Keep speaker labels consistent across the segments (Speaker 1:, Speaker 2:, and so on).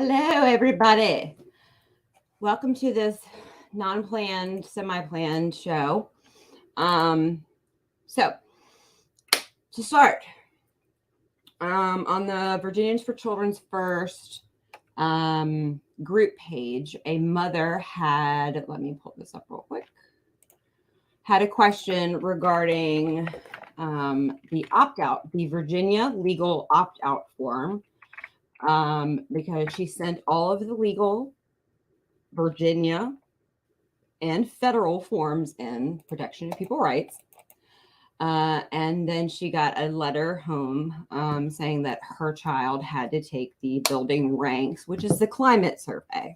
Speaker 1: Hello, everybody. Welcome to this non-planned, semi-planned show. So to start, on the Virginians for Children's First group page, a mother had, let me pull this up real quick, had a question regarding the opt-out, the Virginia legal opt-out form, because she sent all of the legal Virginia and federal forms in protection of people's rights. And then she got a letter home saying that her child had to take the building ranks, which is the climate survey.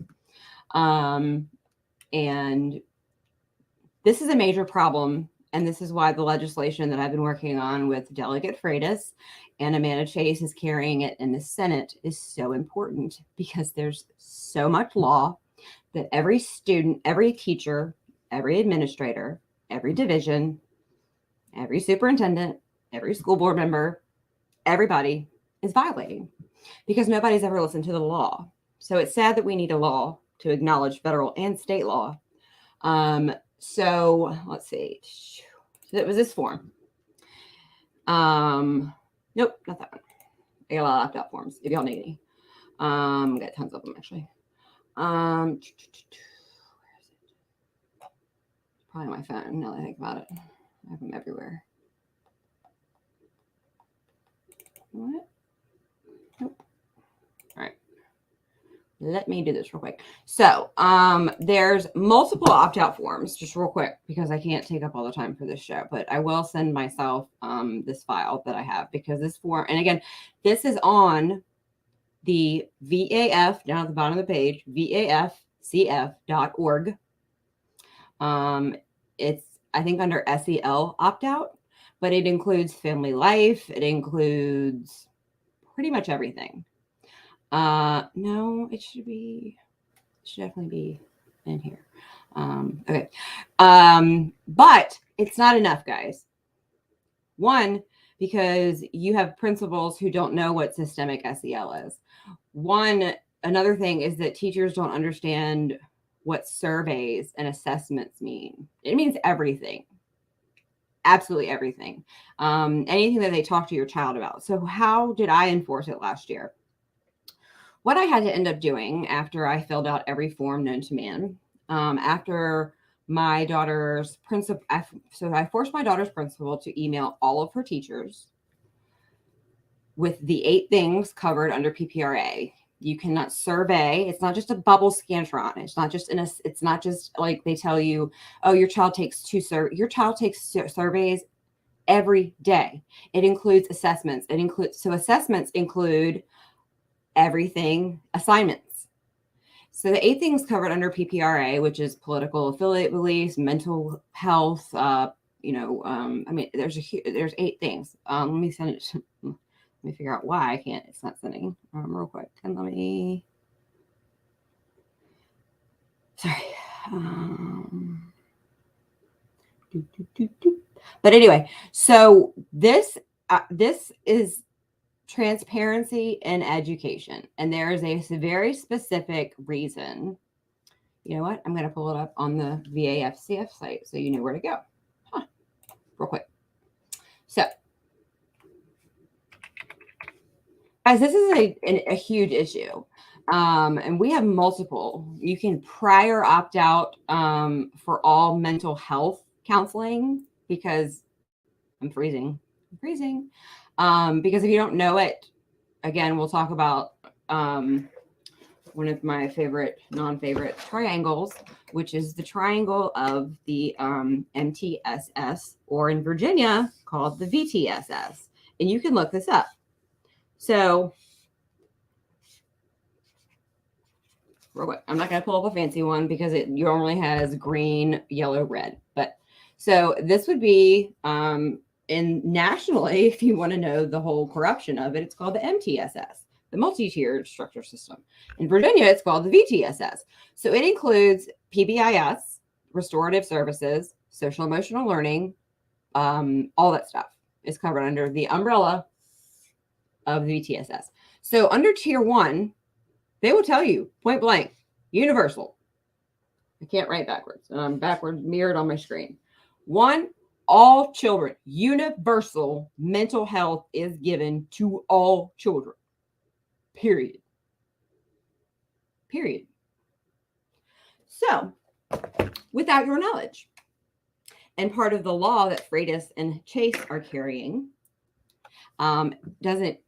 Speaker 1: And this is a major problem. And this is why the legislation that I've been working on with Delegate Freitas and Amanda Chase is carrying it in the Senate is so important, because there's so much law that every student, every teacher, every administrator, every division, every superintendent, every school board member, everybody is violating, because nobody's ever listened to the law. So it's sad that we need a law to acknowledge federal and state law. So let's see. So it was this form. Nope, not that one. I got a lot of opt-out forms if y'all need any. Got tons of them actually. Where is it? Probably my phone, now that I think about it. I have them everywhere. What? Nope. All right. Let me do this real quick. So there's multiple opt-out forms, just real quick, because I can't take up all the time for this show, but I will send myself this file that I have, because this form, and again, this is on the VAF, down at the bottom of the page, vafcf.org. It's, I think, under SEL opt-out, but it includes family life. It includes pretty much everything. No, it should definitely be in here. Okay. But it's not enough, guys. One, because you have principals who don't know what systemic SEL is. Another thing is that teachers don't understand what surveys and assessments mean. It means everything. Absolutely everything. Anything that they talk to your child about. So how did I enforce it last year? What I had to end up doing after I filled out every form known to man, after my daughter's principal, so I forced my daughter's principal to email all of her teachers with the 8 things covered under PPRA. You cannot survey. It's not just a bubble scantron. It's not just it's not just like they tell you, oh, your child takes your child takes surveys every day. It includes assessments. Assessments include everything, assignments. So the 8 things covered under PPRA, which is political affiliate beliefs, mental health, I mean, there's 8 things. Let me send it to, let me figure out why it's not sending real quick. And sorry. But anyway, so this is transparency in education. And there is a very specific reason. You know what? I'm going to pull it up on the VAFCF site so you know where to go. Real quick. So, guys, this is a huge issue. And we have multiple. You can prior opt out for all mental health counseling, because I'm freezing. Because if you don't know it, again, we'll talk about one of my favorite, non-favorite triangles, which is the triangle of the MTSS, or in Virginia called the VTSS. And you can look this up. So real quick, I'm not going to pull up a fancy one because it normally has green, yellow, red. But so this would be and nationally, if you want to know the whole corruption of it, it's called the MTSS, the multi-tiered structure system. In Virginia, it's called the VTSS. So it includes PBIS, restorative services, social emotional learning, all that stuff is covered under the umbrella of the VTSS. So under tier 1, They will tell you point blank, universal. I can't write backwards, and I'm backwards mirrored on my screen. One, all children, universal mental health is given to all children. Period. Period. So, without your knowledge, and part of the law that Freitas and Chase are carrying doesn't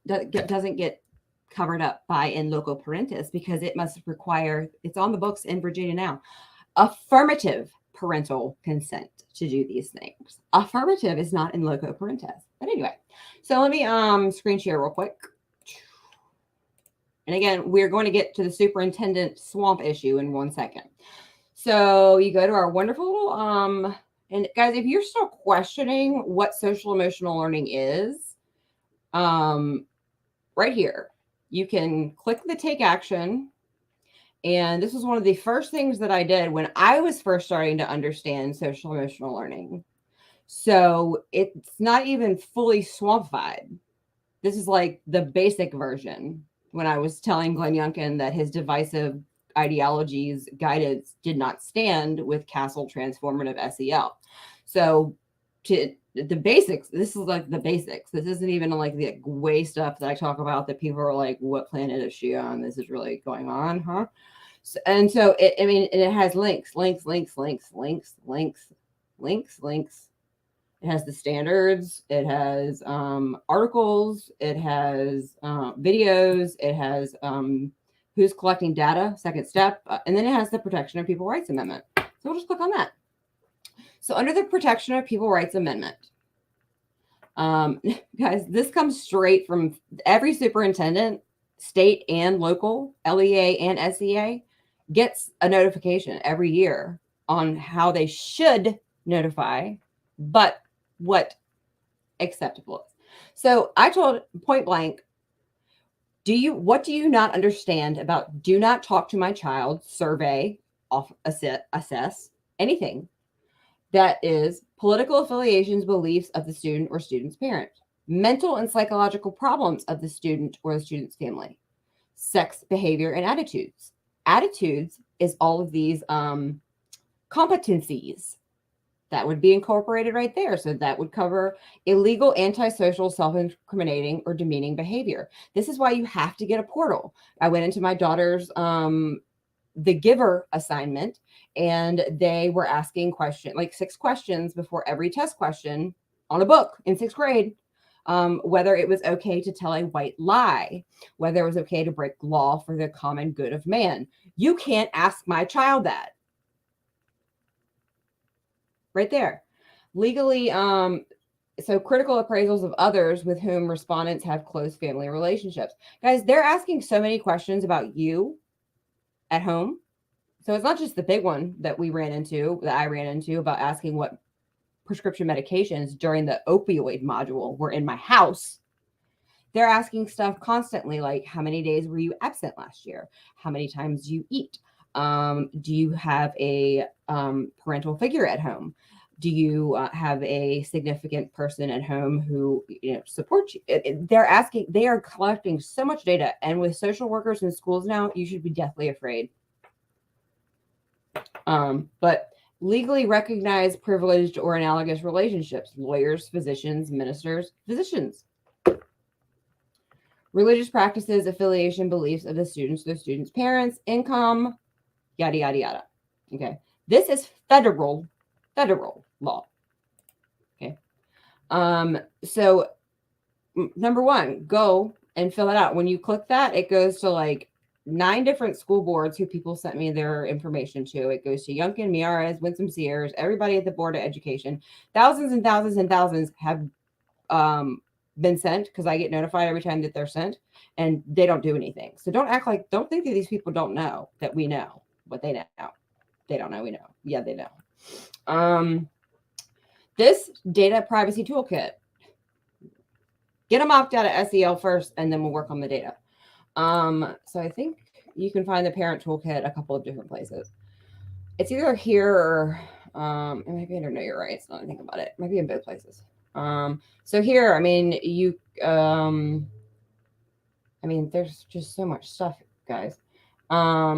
Speaker 1: get covered up by in loco parentis, because it must require, it's on the books in Virginia now, affirmative parental consent to do these things. Affirmative is not in loco parentis. But anyway, so let me screen share real quick. And again, we're going to get to the superintendent swamp issue in 1 second. So you go to our wonderful, and guys, if you're still questioning what social emotional learning is, right here, you can click the take action. And this was one of the first things that I did when I was first starting to understand social emotional learning. So it's not even fully swampified. This is like the basic version when I was telling Glenn Youngkin that his divisive ideologies guidance did not stand with Castle transformative SEL. So to the basics, this is like the basics. This isn't even like the way stuff that I talk about that people are like, what planet is she on? This is really going on, huh? So, and so it has links. It has the standards. It has articles. It has videos. It has who's collecting data, second step. And then it has the Protection of People Rights Amendment. So we'll just click on that. So under the Protection of People Rights Amendment, guys, this comes straight from every superintendent, state and local, LEA and SEA, gets a notification every year on how they should notify, but what acceptable is. So I told point blank, what do you not understand about do not talk to my child, survey, assess, anything that is political affiliations, beliefs of the student or student's parent, mental and psychological problems of the student or the student's family, sex, behavior, and attitudes. Attitudes is all of these competencies that would be incorporated right there. So that would cover illegal, antisocial, self-incriminating, or demeaning behavior. This is why you have to get a portal. I went into my daughter's the Giver assignment, and they were asking like 6 questions before every test question on a book in 6th grade. Whether it was okay to tell a white lie, whether it was okay to break law for the common good of man. You can't ask my child that. Right there. Legally, so critical appraisals of others with whom respondents have close family relationships. Guys, they're asking so many questions about you at home. So it's not just the big one that I ran into about asking what prescription medications during the opioid module were in my house. They're asking stuff constantly, like how many days were you absent last year? How many times do you eat? Do you have a parental figure at home? Do you have a significant person at home who supports you? They are collecting so much data. And with social workers in schools now, you should be deathly afraid. But legally recognized privileged or analogous relationships, lawyers, physicians, ministers, physicians. Religious practices, affiliation, beliefs of the students, their students' parents, income, yada, yada, yada. Okay. This is federal law. Okay. So number 1, go and fill it out. When you click that, it goes to like 9 different school boards who people sent me their information to. It goes to Youngkin, Miares, Winsome Sears, everybody at the Board of Education. Thousands and thousands and thousands have been sent, because I get notified every time that they're sent, and they don't do anything. So don't think that these people don't know that we know what they know. They don't know we know. Yeah, they know. This data privacy toolkit, get them opt out of SEL first, and then we'll work on the data. So I think you can find the parent toolkit a couple of different places. It's either here or it might be under Know Your Rights. Now that I think about it, it might be in both places. So here, there's just so much stuff, guys.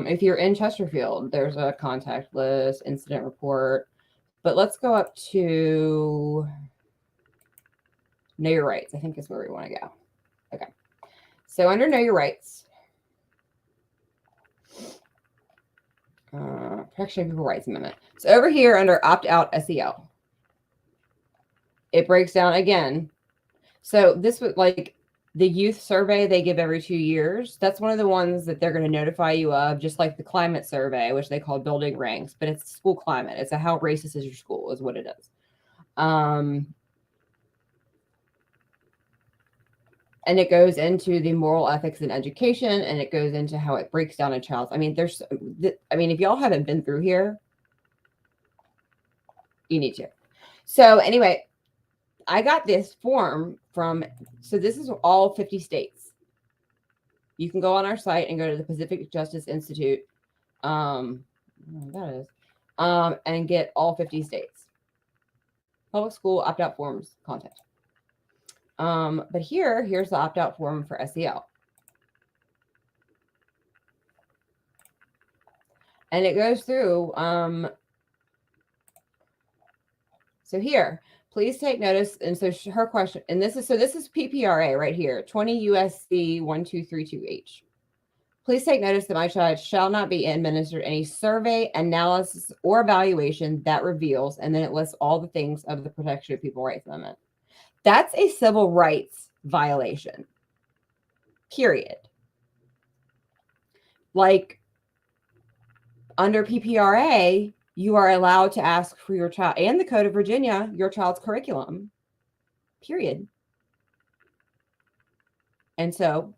Speaker 1: If you're in Chesterfield, there's a contact list, incident report. But let's go up to Know Your Rights, I think is where we want to go. Okay. So under Know Your Rights, Protection of People Rights Amendment. So over here under Opt-Out SEL, it breaks down again. So this would like the youth survey they give every 2 years. That's one of the ones that they're going to notify you of, just like the climate survey, which they call building ranks, but it's school climate. It's a how racist is your school is what it is. And it goes into the moral ethics in education, and it goes into how it breaks down a child's. I mean, if y'all haven't been through here, you need to. So anyway, I got this form so this is all 50 states. You can go on our site and go to the Pacific Justice Institute, and get all 50 states. Public school opt-out forms content. But here's the opt-out form for SEL. And it goes through, so here, please take notice. And so her question, and this is PPRA right here, 20 USC 1232H. Please take notice that my child shall not be administered any survey, analysis, or evaluation that reveals, and then it lists all the things of the Protection of People Rights Amendment. That's a civil rights violation, period. Like under PPRA, you are allowed to ask for your child, and the Code of Virginia, your child's curriculum, period. And so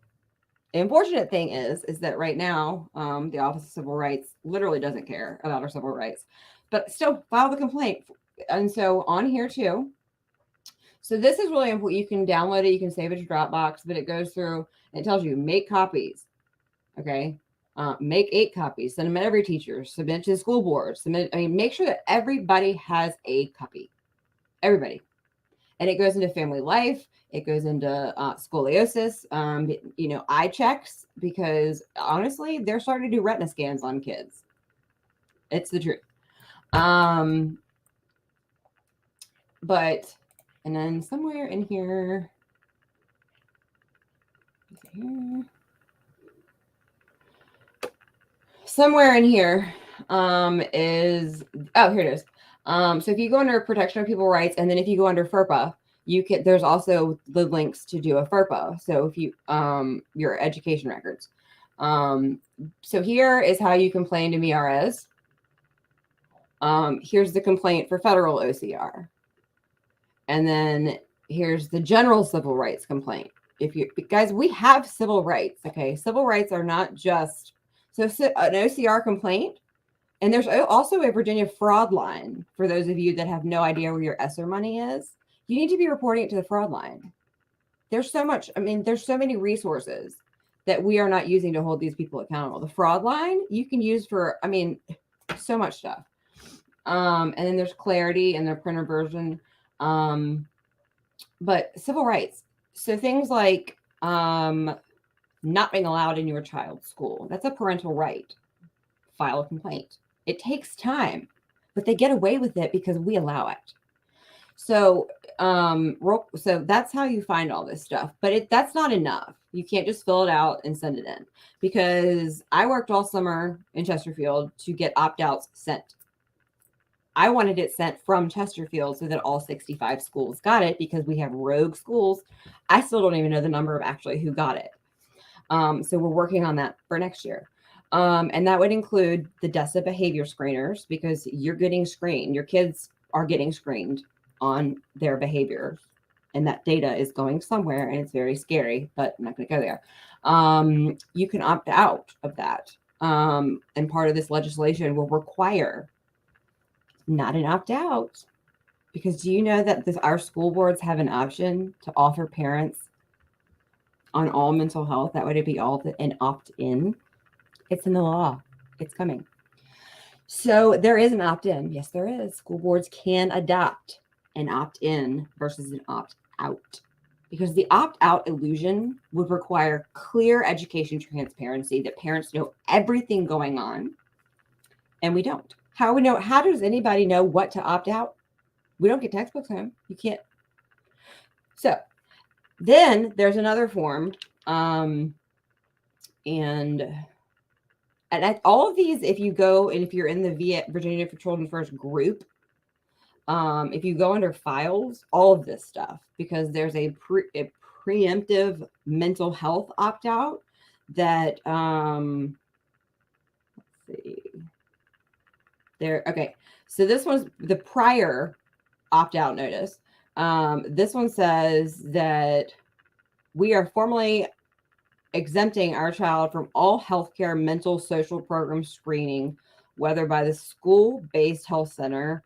Speaker 1: the unfortunate thing is that right now, the Office of Civil Rights literally doesn't care about our civil rights, but still file the complaint. And so on here too, so this is really important. You can download it. You can save it to Dropbox, but it goes through and it tells you make copies. Okay. Make 8 copies, send them to every teacher, submit to the school board, make sure that everybody has a copy. Everybody. And it goes into family life. It goes into scoliosis, eye checks, because honestly, they're starting to do retina scans on kids. It's the truth. And then somewhere in here, is, here it is. So if you go under Protection of People Rights, and then if you go under FERPA, there's also the links to do a FERPA. So if you, your education records. So here is how you complain to MRS. Here's the complaint for federal OCR. And then here's the general civil rights complaint. Guys, we have civil rights. Okay. Civil rights are not just, so an OCR complaint. And there's also a Virginia fraud line for those of you that have no idea where your ESSER money is. You need to be reporting it to the fraud line. There's so many resources that we are not using to hold these people accountable. The fraud line you can use for, so much stuff. And then there's Clarity and their printer version. But civil rights. So things like not being allowed in your child's school. That's a parental right. File a complaint. It takes time, but they get away with it because we allow it. So, so that's how you find all this stuff, but that's not enough. You can't just fill it out and send it in, because I worked all summer in Chesterfield to get opt-outs sent. I wanted it sent from Chesterfield so that all 65 schools got it, because we have rogue schools. I still don't even know the number of actually who got it. So we're working on that for next year. And that would include the DESA behavior screeners, because you're getting screened. Your kids are getting screened on their behavior, and that data is going somewhere, and it's very scary, but I'm not going to go there. You can opt out of that. And part of this legislation will require not an opt-out, because do you know that our school boards have an option to offer parents on all mental health? That would be an opt-in. It's in the law. It's coming. So there is an opt-in. Yes, there is. School boards can adopt an opt-in versus an opt-out. because the opt-out illusion would require clear education transparency, that parents know everything going on, and we don't. How does anybody know what to opt out? We don't get textbooks home. You can't. So then there's another form, and all of these, if you go and if you're in the Virginia for Children First group, if you go under files, all of this stuff, because there's a preemptive mental health opt-out that let's see there. Okay, so this one's the prior opt-out notice. This one says that we are formally exempting our child from all healthcare mental social program screening, whether by the school-based health center,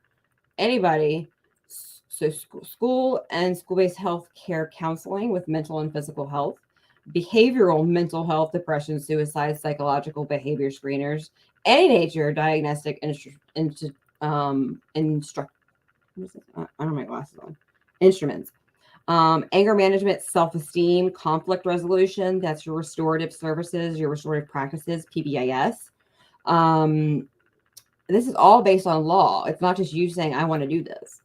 Speaker 1: anybody, so school and school-based health care counseling with mental and physical health, behavioral mental health, depression, suicide, psychological behavior screeners, any nature diagnostic instruments, anger management, self-esteem, conflict resolution, that's your restorative services, your restorative practices, PBIS. This is all based on law. It's not just you saying, I want to do this.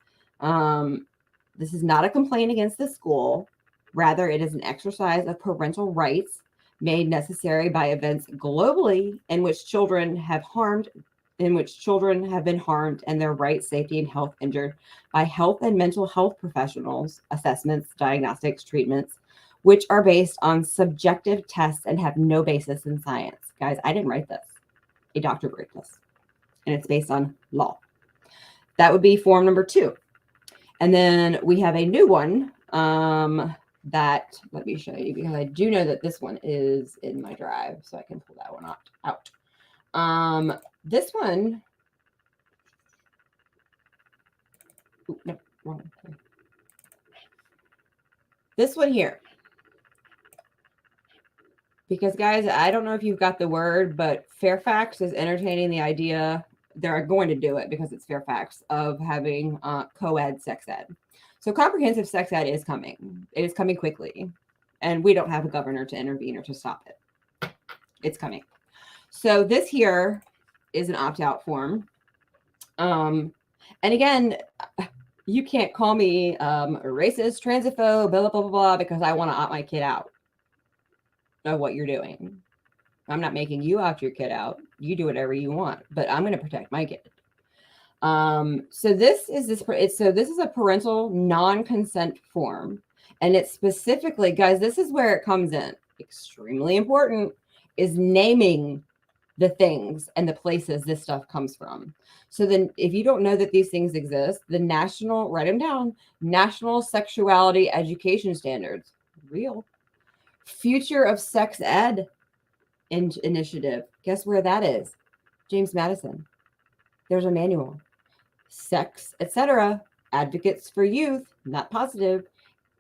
Speaker 1: This is not a complaint against the school. Rather, it is an exercise of parental rights made necessary by events globally in which children have been harmed and their rights, safety, and health injured by health and mental health professionals, assessments, diagnostics, treatments, which are based on subjective tests and have no basis in science. Guys, I didn't write this. A doctor wrote this, and it's based on law. That would be form number 2. And then we have a new one that, let me show you, because I do know that this one is in my drive, so I can pull that one out. This one, no, wrong. This one here, because guys, I don't know if you've got the word, but Fairfax is entertaining the idea, they're going to do it because it's Fairfax, of having co-ed sex ed. So comprehensive sex ed is coming. It is coming quickly, and we don't have a governor to intervene or to stop it. It's coming. So this here is an opt-out form. And again, you can't call me racist, transphobe, blah, blah, blah, blah, because I want to opt my kid out of what you're doing. I'm not making you opt your kid out. You do whatever you want, but I'm going to protect my kid. So this is a parental non-consent form, and it's specifically, guys, this is where it comes in. Extremely important is naming the things and the places this stuff comes from. So then if you don't know that these things exist, the write them down, National Sexuality Education Standards, real. Future of Sex Ed Initiative. Guess where that is? James Madison. There's a manual. Sex, etc. Advocates for Youth, not positive.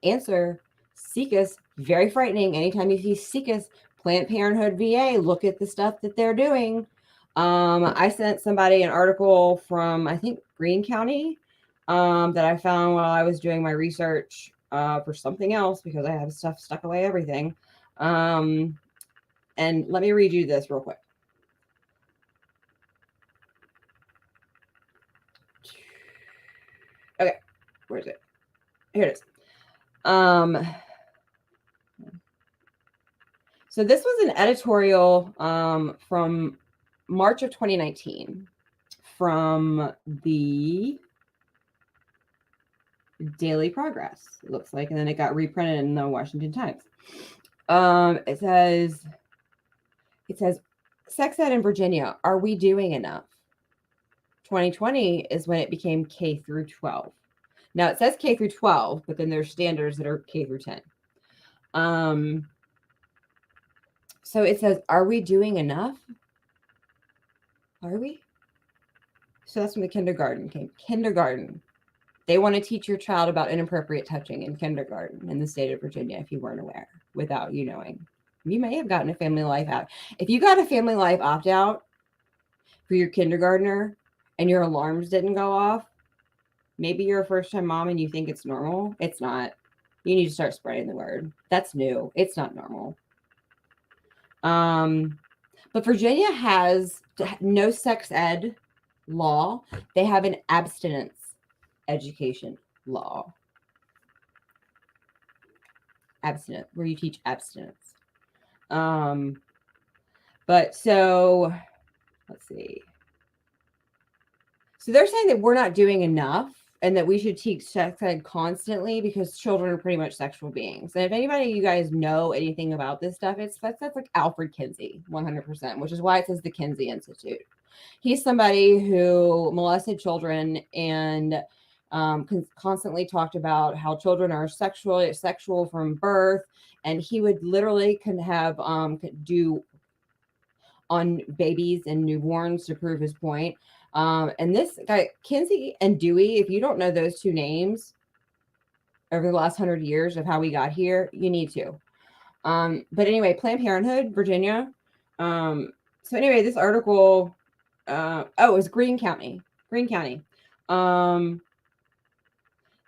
Speaker 1: Answer, SECUS, very frightening. Anytime you see SECUS, Planned Parenthood VA, look at the stuff that they're doing. I sent somebody an article from, I think, Greene County that I found while I was doing my research for something else, because I have stuff stuck away everything. And let me read you this real quick. Okay, where is it? Here it is. So this was an editorial from March of 2019 from the Daily Progress, it looks like, and then it got reprinted in the Washington Times. It says, sex ed in Virginia, are we doing enough? 2020 is when it became K through 12. Now it says K through 12, but then there's standards that are K through 10. So it says, are we doing enough? Are we? So that's when the kindergarten came. Kindergarten. They want to teach your child about inappropriate touching in kindergarten in the state of Virginia, if you weren't aware, without you knowing. You may have gotten a family life out. If you got a family life opt-out for your kindergartner and your alarms didn't go off, maybe you're a first-time mom and you think it's normal. It's not. You need to start spreading the word. That's new. It's not normal. But Virginia has no sex ed law. They have an abstinence education law. Abstinence, where you teach abstinence. But so let's see. So they're saying that we're not doing enough and that we should teach sex ed constantly because children are pretty much sexual beings. And if anybody you guys know anything about this stuff, that's like Alfred Kinsey, 100%, which is why it says the Kinsey Institute. He's somebody who molested children and constantly talked about how children are sexual from birth, and he would literally do on babies and newborns to prove his point. And this guy, Kinsey and Dewey, if you don't know those two names over the last 100 years of how we got here, you need to. But anyway, Planned Parenthood, Virginia. So anyway, this article, it was Greene County.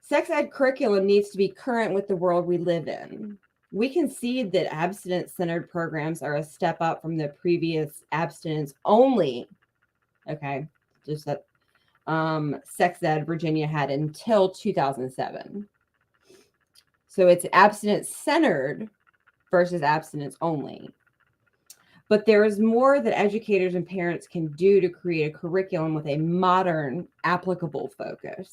Speaker 1: Sex ed curriculum needs to be current with the world we live in. We concede that abstinence-centered programs are a step up from the previous abstinence only. Okay, just that sex ed Virginia had until 2007. So it's abstinence-centered versus abstinence only. But there is more that educators and parents can do to create a curriculum with a modern, applicable focus.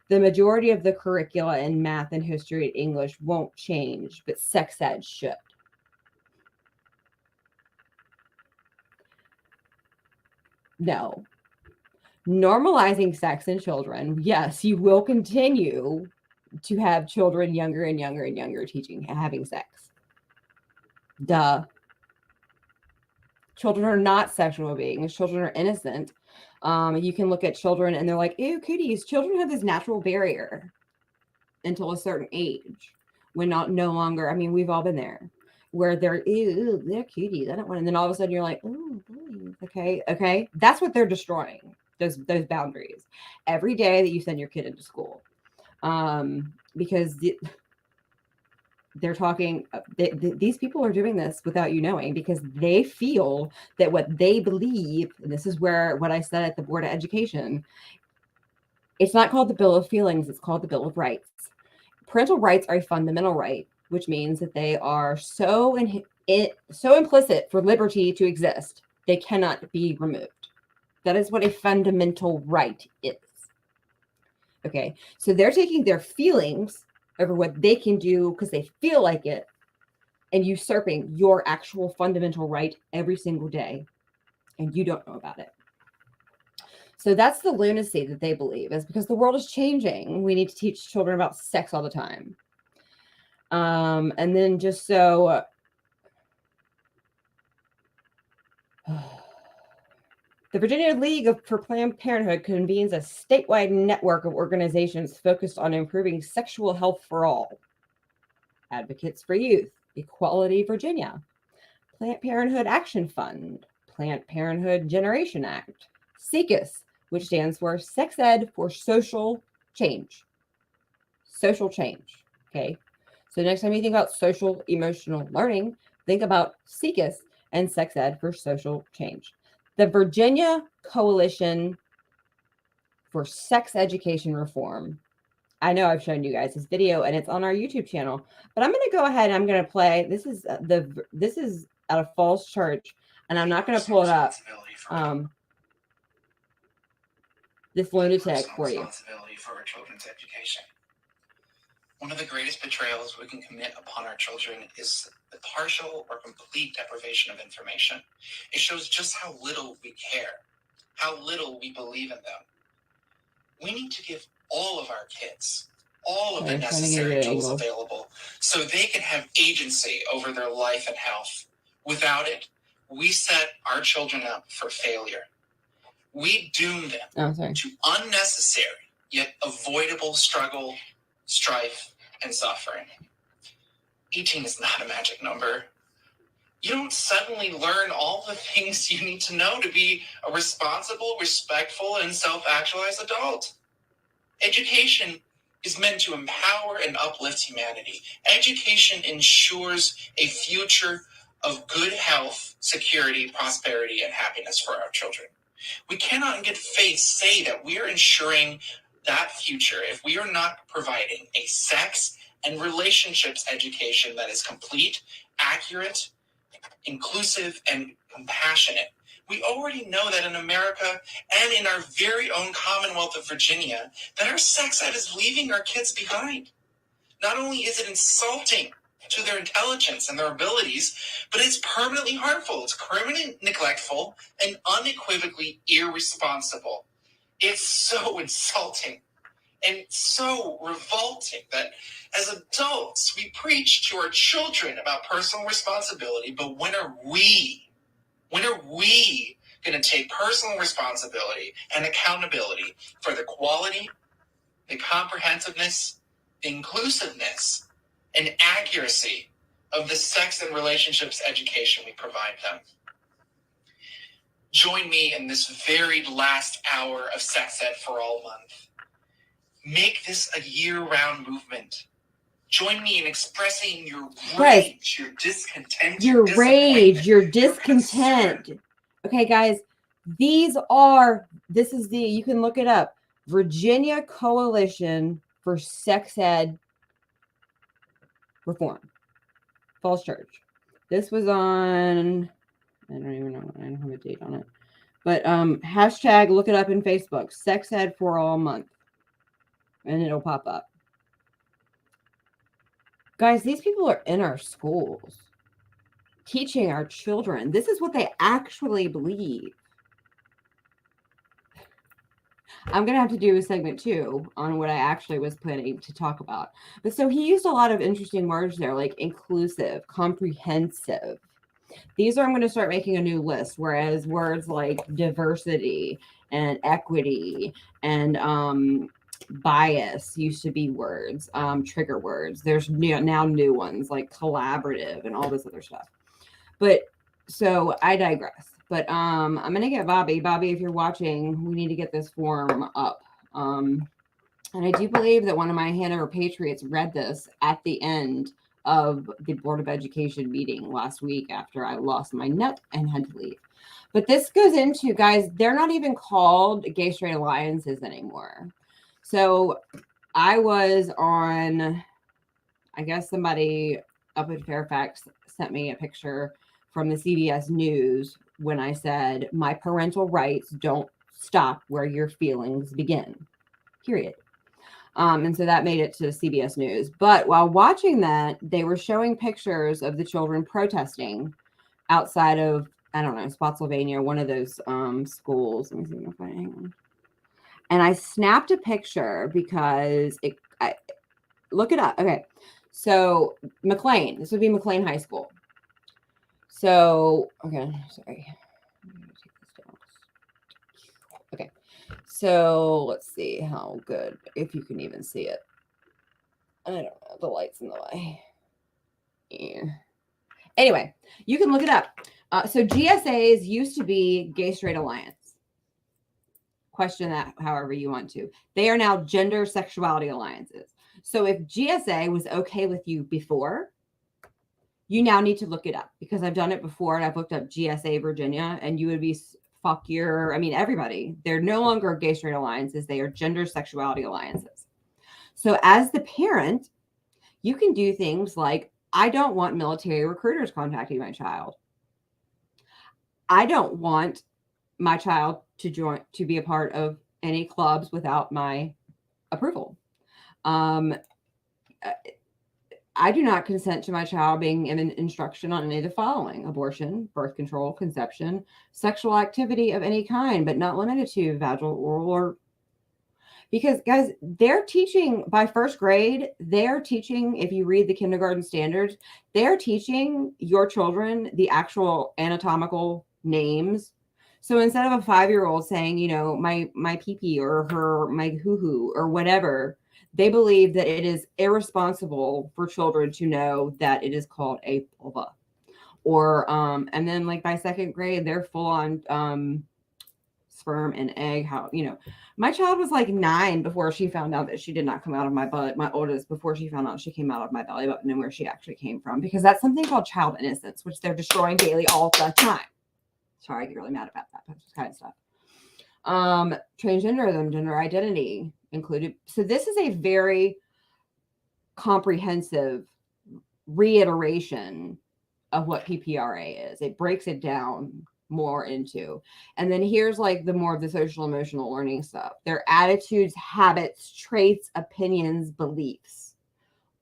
Speaker 1: The majority of the curricula in math and history and English won't change, but sex ed should. No. Normalizing sex in children, yes, you will continue to have children younger and younger and younger having sex. Duh. Children are not sexual beings. Children are innocent. You can look at children and they're like, ew, cooties. Children have this natural barrier until a certain age when no longer, I mean, we've all been there where they're cuties. I don't want, and then all of a sudden you're like, oh, okay. That's what they're destroying, those boundaries every day that you send your kid into school. Because they're talking, these people are doing this without you knowing because they feel that what they believe, and this is where what I said at the Board of Education, it's not called the Bill of Feelings, it's called the Bill of Rights. Parental rights are a fundamental right, which means that they are so implicit for liberty to exist, they cannot be removed. That is what a fundamental right is. Okay, so they're taking their feelings over what they can do because they feel like it and usurping your actual fundamental right every single day, and you don't know about it. So that's the lunacy that they believe, is because the world is changing. We need to teach children about sex all the time. And then just so the Virginia League for Planned Parenthood convenes a statewide network of organizations focused on improving sexual health for all. Advocates for Youth, Equality Virginia, Planned Parenthood Action Fund, Planned Parenthood Generation Act, SECUS, which stands for Sex Ed for Social Change. Social change, okay? So next time you think about social emotional learning, think about SECUS and Sex Ed for Social Change. The Virginia Coalition for Sex Education Reform. I know I've shown you guys this video and it's on our YouTube channel, but I'm going to go ahead and I'm going to play. This is at a Falls Church, and I'm not going to pull it up. This lunatic for you.
Speaker 2: Responsibility for our children's education. One of the greatest betrayals we can commit upon our children is the partial or complete deprivation of information. It shows just how little we care, how little we believe in them. We need to give all of our kids all of the necessary tools available so they can have agency over their life and health. Without it, we set our children up for failure. We doom them to unnecessary yet avoidable struggle, strife, and suffering. 18 is not a magic number. You don't suddenly learn all the things you need to know to be a responsible, respectful, and self-actualized adult. Education is meant to empower and uplift humanity. Education ensures a future of good health, security, prosperity, and happiness for our children. We cannot in good faith say that we are ensuring that future if we are not providing a sex and relationships education that is complete, accurate, inclusive, and compassionate. We already know that in America and in our very own Commonwealth of Virginia, that our sex ed is leaving our kids behind. Not only is it insulting to their intelligence and their abilities, but it's permanently harmful. It's criminally neglectful and unequivocally irresponsible. It's so insulting and so revolting that as adults, we preach to our children about personal responsibility, but when are we going to take personal responsibility and accountability for the quality, the comprehensiveness, the inclusiveness, and accuracy of the sex and relationships education we provide them? Join me in this very last hour of Sex Ed for All month. Make this a year-round movement. Join me in expressing your rage, your discontent,
Speaker 1: your rage, your discontent. Okay, guys, this is you can look it up. Virginia Coalition for Sex Ed Reform. Falls Church. This was on, I don't even know. I don't have a date on it. But hashtag, look it up in Facebook. Sex Ed for All month. And it'll pop up. Guys, these people are in our schools teaching our children. This is what they actually believe. I'm going to have to do a segment 2 on what I actually was planning to talk about. But so he used a lot of interesting words there, like inclusive, comprehensive. These I'm going to start making a new list, whereas words like diversity and equity and bias used to be words, trigger words. There's now new ones like collaborative and all this other stuff. But so I digress. But I'm gonna get Bobby, if you're watching, we need to get this form up. And I do believe that one of my Hanover Patriots read this at the end of the Board of Education meeting last week after I lost my nut and had to leave. But this goes into, guys, they're not even called gay straight alliances anymore. So I was on, I guess somebody up in Fairfax sent me a picture from the CBS News when I said, my parental rights don't stop where your feelings begin, period. And so that made it to CBS News. But while watching that, they were showing pictures of the children protesting outside of, I don't know, Spotsylvania, one of those schools. Let me see if I hang on. And I snapped a picture because look it up. Okay. So McLean, this would be McLean High School. So, okay, sorry. Okay. So let's see how good, if you can even see it. I don't know. The light's in the way. Yeah. Anyway, you can look it up. So GSAs used to be Gay Straight Alliance. Question that however you want to. They are now gender sexuality alliances. So if GSA was okay with you before, you now need to look it up, because I've done it before and I've looked up GSA Virginia and you would be everybody. They're no longer gay straight alliances. They are gender sexuality alliances. So as the parent, you can do things like, I don't want military recruiters contacting my child. I don't want my child to be a part of any clubs without my approval. I do not consent to my child being given instruction on any of the following: abortion, birth control, conception, sexual activity of any kind, but not limited to vaginal, oral, or... Because, guys, they're teaching by first grade, they're teaching, if you read the kindergarten standards, they're teaching your children the actual anatomical names. So instead of a 5-year-old saying, you know, my pee-pee or my hoo-hoo or whatever, they believe that it is irresponsible for children to know that it is called a vulva. Or, and then like by second grade, they're full on sperm and egg, how, my child was like 9 before she found out that she did not come out of my butt. My oldest, before she found out she came out of my belly button and where she actually came from, because that's something called child innocence, which they're destroying daily all the time. Sorry, I get really mad about that kind of stuff. Transgenderism, gender identity included. So this is a very comprehensive reiteration of what PPRA is. It breaks it down more into. And then here's like the more of the social emotional learning stuff. Their attitudes, habits, traits, opinions, beliefs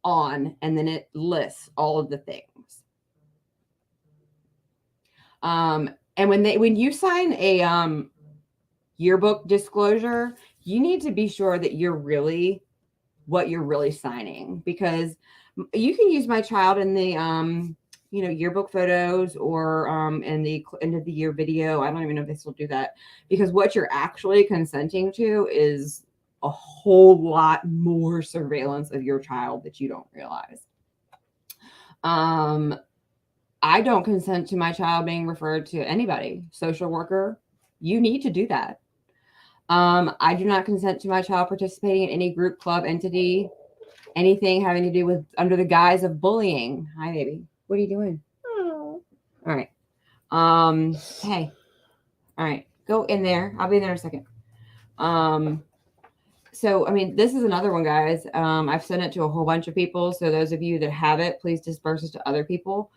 Speaker 1: on, and then it lists all of the things. And when you sign a yearbook disclosure, you need to be sure that you're really what you're really signing, because you can use my child in the yearbook photos or in the end of the year video. I don't even know if they still do that, because what you're actually consenting to is a whole lot more surveillance of your child that you don't realize. I don't consent to my child being referred to anybody. Social worker, you need to do that. I do not consent to my child participating in any group, club, entity, anything having to do with under the guise of bullying. Hi, baby. What are you doing? Oh. All right. Hey. All right. Go in there. I'll be in there in a second. So, I mean, this is another one, guys. I've sent it to a whole bunch of people. So those of you that have it, please disperse it to other people.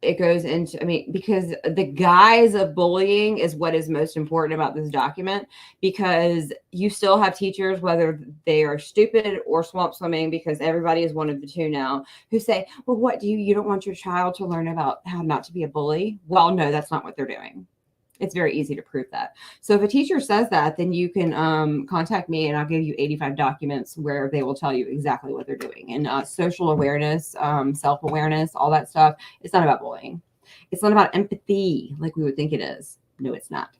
Speaker 1: It goes into, because the guise of bullying is what is most important about this document, because you still have teachers, whether they are stupid or swamp swimming, because everybody is one of the two now, who say, well, what you don't want your child to learn about how not to be a bully? Well, no, that's not what they're doing. It's very easy to prove that. So if a teacher says that, then you can contact me and I'll give you 85 documents where they will tell you exactly what they're doing. And social awareness, self-awareness, all that stuff. It's not about bullying. It's not about empathy like we would think it is. No, it's not.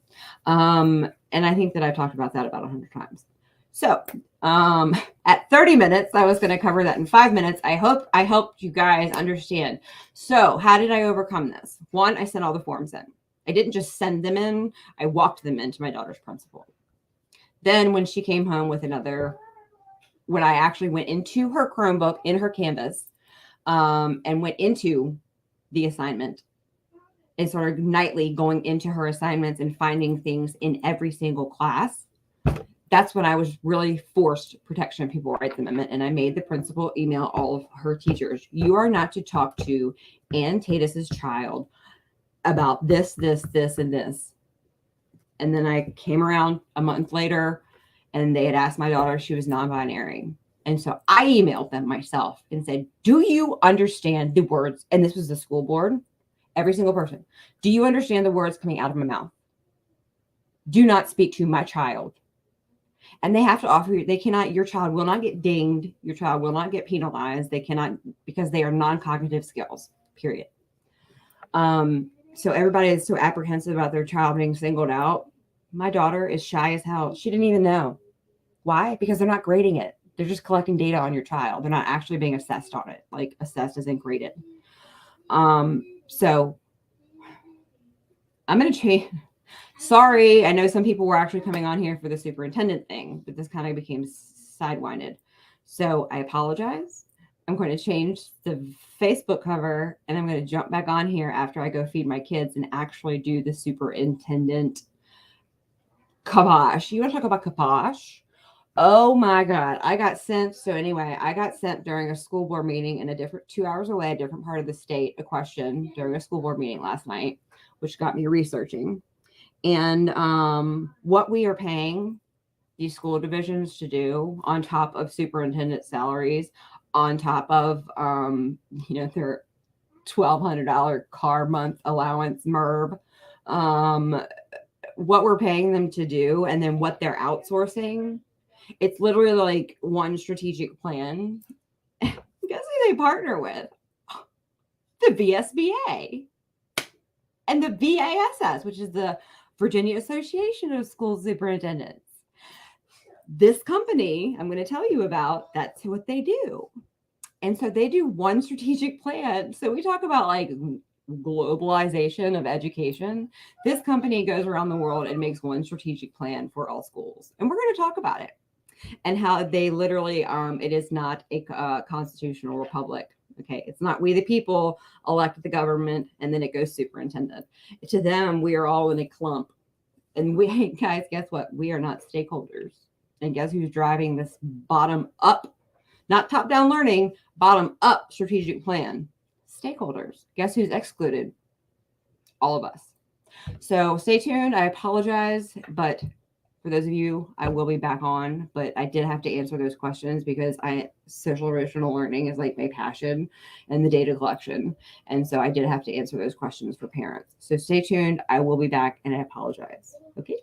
Speaker 1: And I think that I've talked about that about 100 times. So at 30 minutes, I was going to cover that in 5 minutes. I hope I helped you guys understand. So how did I overcome this? One, I sent all the forms in. I didn't just send them in. I walked them into my daughter's principal. Then when she came home with when I actually went into her Chromebook in her Canvas and went into the assignment and sort of nightly going into her assignments and finding things in every single class, that's when I was really forced Protection of People Rights Amendment. And I made the principal email all of her teachers. You are not to talk to Ann Tatus's child about this, and this. And then I came around a month later and they had asked my daughter if she was non-binary. And so I emailed them myself and said, do you understand the words? And this was the school board, every single person. Do you understand the words coming out of my mouth? Do not speak to my child. And they have to offer you, your child will not get dinged. Your child will not get penalized. They cannot, because they are non-cognitive skills, period. So everybody is so apprehensive about their child being singled out. My daughter is shy as hell. She didn't even know. Why? Because they're not grading it. They're just collecting data on your child. They're not actually being assessed on it. Like assessed as in graded. So I'm going to change. Sorry. I know some people were actually coming on here for the superintendent thing, but this kind of became sidewinded. So I apologize. I'm going to change the Facebook cover and I'm going to jump back on here after I go feed my kids and actually do the superintendent kibosh. You want to talk about kibosh? Oh my God. I got sent during a school board meeting in a different 2 hours away, a different part of the state, a question during a school board meeting last night, which got me researching. And what we are paying these school divisions to do on top of superintendent salaries, on top of, their $1,200 car month allowance, MERB, what we're paying them to do, and then what they're outsourcing. It's literally like one strategic plan. Guess who they partner with? The VSBA and the VASS, which is the Virginia Association of School Superintendents. This company I'm going to tell you about, that's what they do. And so they do one strategic plan. So we talk about like globalization of education, this company goes around the world and makes one strategic plan for all schools. And we're going to talk about it and how they literally, it is not a constitutional republic. Okay, it's not we the people elect the government and then it goes superintendent. To them, we are all in a clump. And we, guys, guess what? We are not stakeholders. And guess who's driving this bottom up, not top down learning, bottom up strategic plan? Stakeholders. Guess who's excluded? All of us. So stay tuned. I apologize, but for those of you, I will be back on, but I did have to answer those questions because social emotional learning is like my passion and the data collection. And so I did have to answer those questions for parents. So stay tuned. I will be back and I apologize. Okay.